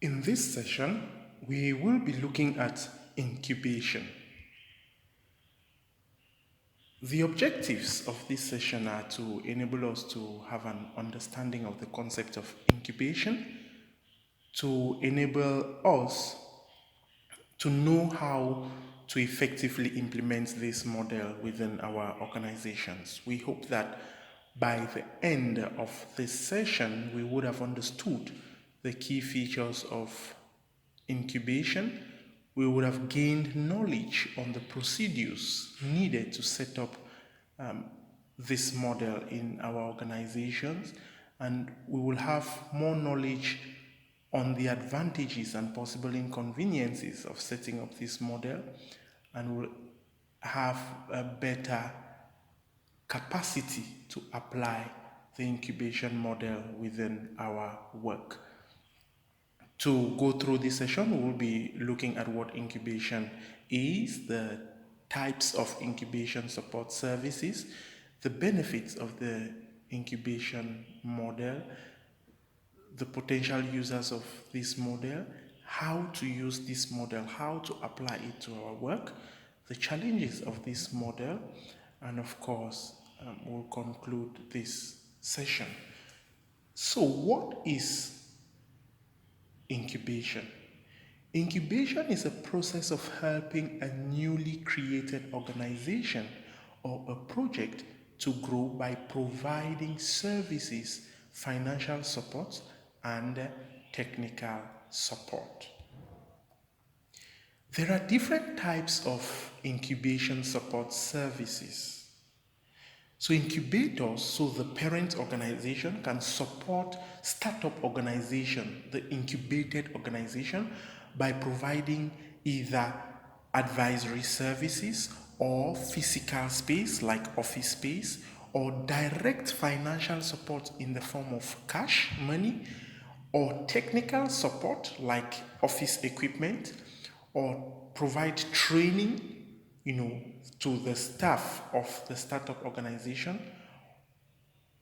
In this session, we will be looking at incubation. The objectives of this session are to enable us to have an understanding of the concept of incubation, to enable us to know how to effectively implement this model within our organizations. We hope that by the end of this session, we would have understood the key features of incubation. We would have gained knowledge on the procedures needed to set up this model in our organizations, and we will have more knowledge on the advantages and possible inconveniences of setting up this model, and will have a better capacity to apply the incubation model within our work. To go through this session, we will be looking at what incubation is, the types of incubation support services, the benefits of the incubation model, the potential users of this model, how to use this model, how to apply it to our work, the challenges of this model, and of course, we'll conclude this session. So, what is incubation? Incubation is a process of helping a newly created organization or a project to grow by providing services, financial support, and technical support. There are different types of incubation support services. So incubators, so the parent organization can support startup organization, the incubated organization, by providing either advisory services or physical space like office space, or direct financial support in the form of cash, money, or technical support like office equipment, or provide training to the staff of the startup organization,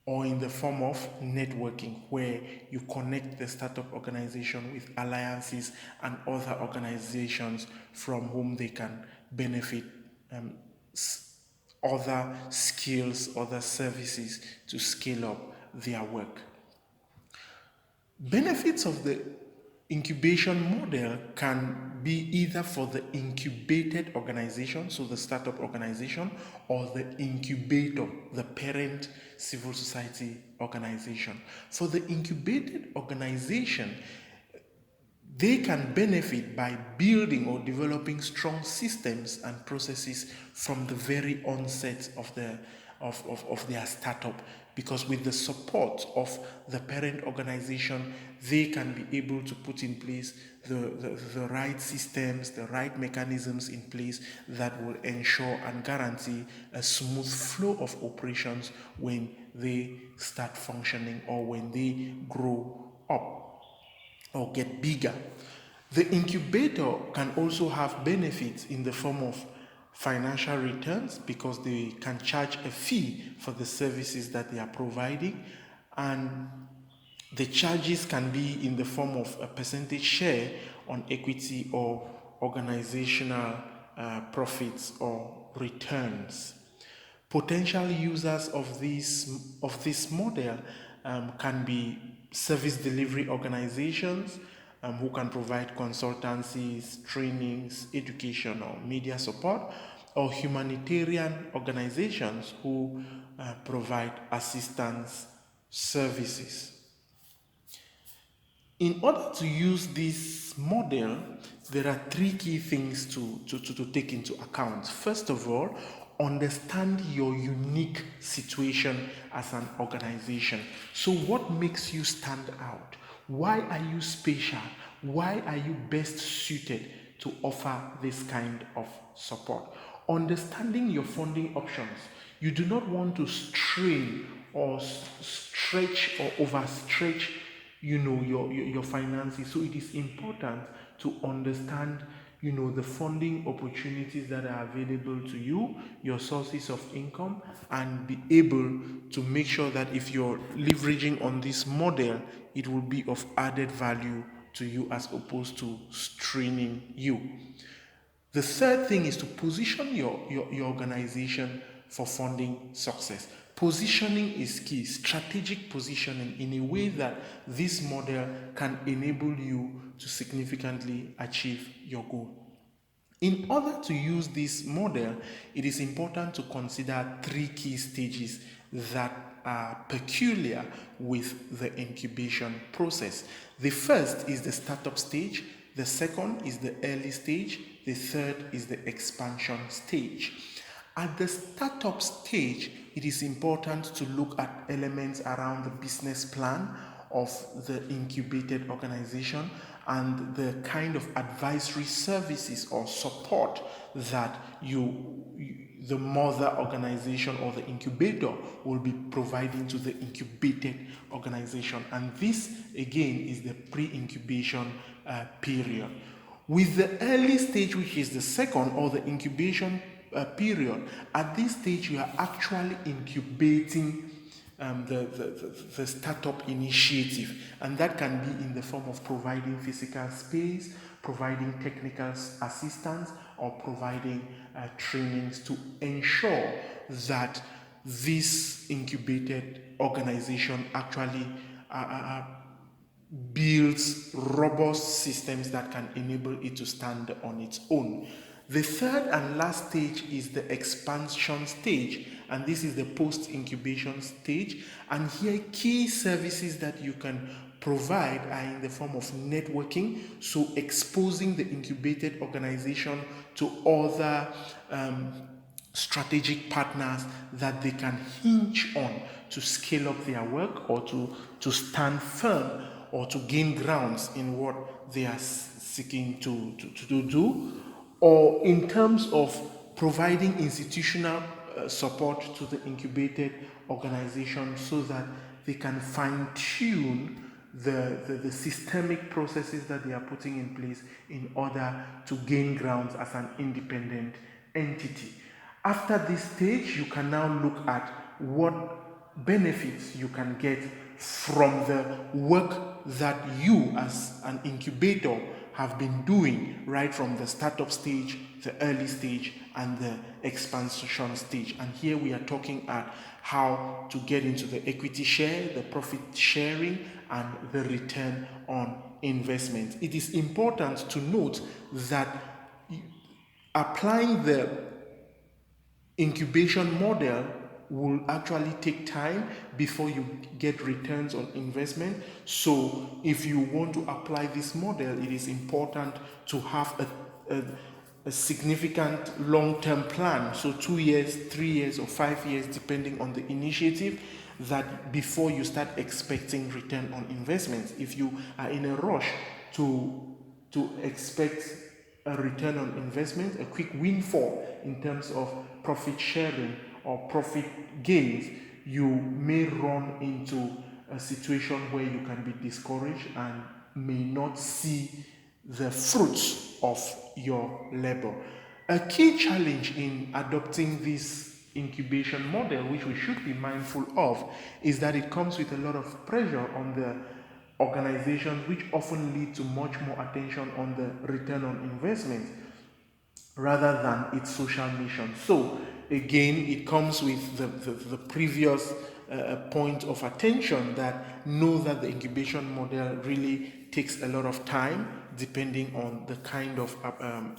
or in the form of networking, where you connect the startup organization with alliances and other organizations from whom they can benefit other skills, other services to scale up their work. Benefits of the incubation model can be either for the incubated organization, so the startup organization, or the incubator, the parent civil society organization. For the incubated organization, they can benefit by building or developing strong systems and processes from the very onset of their startup, because with the support of the parent organization, they can be able to put in place the right systems, the right mechanisms in place that will ensure and guarantee a smooth flow of operations when they start functioning or when they grow up or get bigger. The incubator can also have benefits in the form of financial returns, because they can charge a fee for the services that they are providing, and the charges can be in the form of a percentage share on equity or organizational profits or returns. Potential users of this model can be service delivery organizations who can provide consultancies, trainings, education, or media support, or humanitarian organizations who provide assistance services. In order to use this model, there are three key things to take into account. First of all, understand your unique situation as an organization. So what makes you stand out? Why are you special? Why are you best suited to offer this kind of support? Understanding your funding options. You do not want to strain or stretch or overstretch your finances. So it is important to understand the funding opportunities that are available to you, your sources of income, and be able to make sure that if you're leveraging on this model, it will be of added value to you as opposed to straining you. The third thing is to position your organization for funding success. Positioning is key, strategic positioning in a way that this model can enable you to significantly achieve your goal. In order to use this model, it is important to consider three key stages that are peculiar with the incubation process. The first is the startup stage, the second is the early stage, the third is the expansion stage. At the startup stage, it is important to look at elements around the business plan of the incubated organization and the kind of advisory services or support that the mother organization or the incubator will be providing to the incubated organization. And this again is the pre-incubation period. With the early stage, which is the second, or the incubation period, at this stage you are actually incubating the startup initiative, and that can be in the form of providing physical space, providing technical assistance, or providing trainings to ensure that this incubated organization actually builds robust systems that can enable it to stand on its own. The third and last stage is the expansion stage, and this is the post-incubation stage. And here, key services that you can provide are in the form of networking, so exposing the incubated organization to other strategic partners that they can hinge on to scale up their work or to stand firm or to gain grounds in what they are seeking to do, or in terms of providing institutional support to the incubated organization so that they can fine-tune the systemic processes that they are putting in place in order to gain grounds as an independent entity. After this stage, you can now look at what benefits you can get from the work that you as an incubator have been doing right from the startup stage, the early stage, and the expansion stage. And here we are talking at how to get into the equity share, the profit sharing, and the return on investment. It is important to note that applying the incubation model will actually take time before you get returns on investment. So if you want to apply this model, it is important to have a significant long-term plan, so 2 years, 3 years, or 5 years, depending on the initiative, that before you start expecting return on investments. If you are in a rush to expect a return on investment, a quick windfall in terms of profit sharing or profit gains, you may run into a situation where you can be discouraged and may not see the fruits of your labor. A key challenge in adopting this incubation model, which we should be mindful of, is that it comes with a lot of pressure on the organizations, which often lead to much more attention on the return on investment rather than its social mission. So again, it comes with the previous point of attention, that know that the incubation model really takes a lot of time depending on the kind of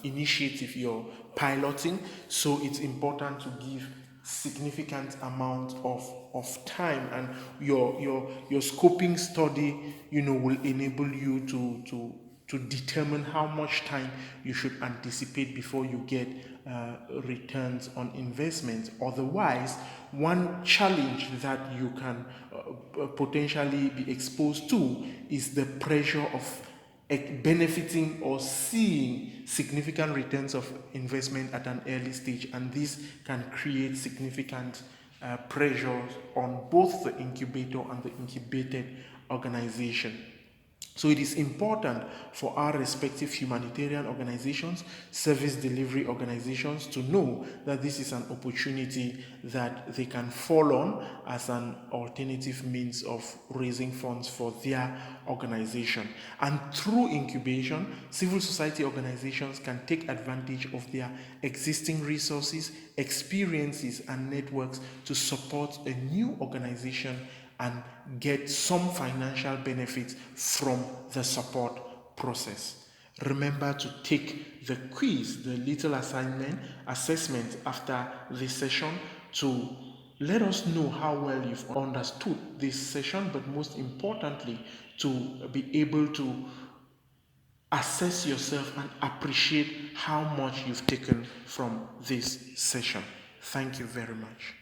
initiative you're piloting. So it's important to give significant amount of time, and your scoping study will enable you to determine how much time you should anticipate before you get returns on investment. Otherwise, one challenge that you can potentially be exposed to is the pressure of benefiting or seeing significant returns of investment at an early stage, and this can create significant pressure on both the incubator and the incubated organization. So it is important for our respective humanitarian organizations, service delivery organizations to know that this is an opportunity that they can fall on as an alternative means of raising funds for their organization. And through incubation, civil society organizations can take advantage of their existing resources, experiences, and networks to support a new organization and get some financial benefits from the support process. Remember to take the quiz, the little assessment after this session to let us know how well you've understood this session, but most importantly, to be able to assess yourself and appreciate how much you've taken from this session. Thank you very much.